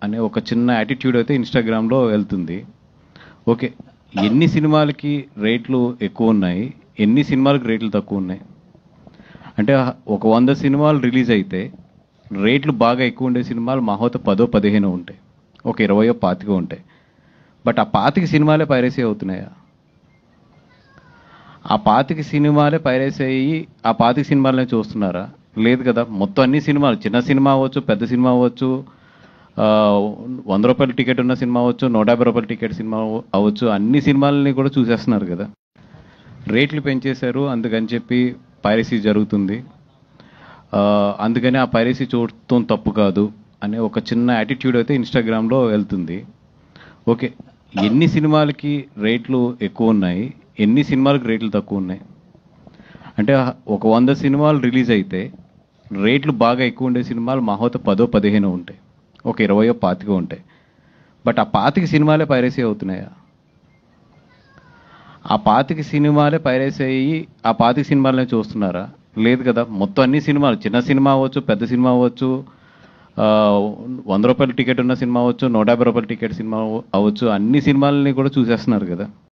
అనే ఒక చిన్న యాటిట్యూడ్ అయితే ఇన్స్టాగ్రామ్లో వెళ్తుంది. ఓకే, ఎన్ని సినిమాలకి రేట్లు ఎక్కువ ఉన్నాయి, ఎన్ని సినిమాలకు రేట్లు తక్కువ ఉన్నాయి? అంటే ఒక 100 సినిమాలు రిలీజ్ అయితే రేట్లు బాగా ఎక్కువ ఉండే సినిమాలు మహోత 10 15 ఉంటాయి, ఒక 20 25 ఉంటాయి. బట్ ఆ 25 సినిమాలే పైరసీ అవుతున్నాయా? ఆ 25 సినిమాలే పైరసీ అయ్యి ఆ 25 సినిమాలనే చూస్తున్నారా? లేదు కదా. మొత్తం అన్ని సినిమాలు, చిన్న సినిమా అవ్వచ్చు, పెద్ద సినిమా అవ్వచ్చు, 100 రూపాయల టికెట్ ఉన్న సినిమా అవ్వచ్చు, 150 రూపాయల టికెట్ సినిమా అవ్వచ్చు, అన్ని సినిమాలని కూడా చూసేస్తున్నారు కదా. రేట్లు పెంచేశారు అందుకని చెప్పి పైరసీ జరుగుతుంది. అందుకని ఆ పైరసీ చూడటం తప్పు కాదు అనే ఒక చిన్న యాటిట్యూడ్ అయితే ఇన్స్టాగ్రామ్లో వెళ్తుంది. ఓకే, ఎన్ని సినిమాలకి రేట్లు ఎక్కువ ఉన్నాయి, ఎన్ని సినిమాలకు రేట్లు తక్కువ ఉన్నాయి? అంటే ఒక 100 సినిమాలు రిలీజ్ అయితే రేట్లు బాగా ఎక్కువ ఉండే సినిమాలు మహోత 10 15 ఉంటాయి, ఒక 20 25 ఉంటాయి. బట్ ఆ 25 సినిమాలే పైరసీ అవుతున్నాయా? ఆ 25 సినిమాలే పైరసీ అయ్యి ఆ 25 సినిమాలనే చూస్తున్నారా? లేదు కదా. మొత్తం అన్ని సినిమాలు, చిన్న సినిమా అవ్వచ్చు, పెద్ద సినిమా అవ్వచ్చు, 100 రూపాయల టికెట్ ఉన్న సినిమా అవ్వచ్చు, 150 రూపాయల టికెట్ సినిమా అవ్వచ్చు, అన్ని సినిమాలని కూడా చూసేస్తున్నారు కదా.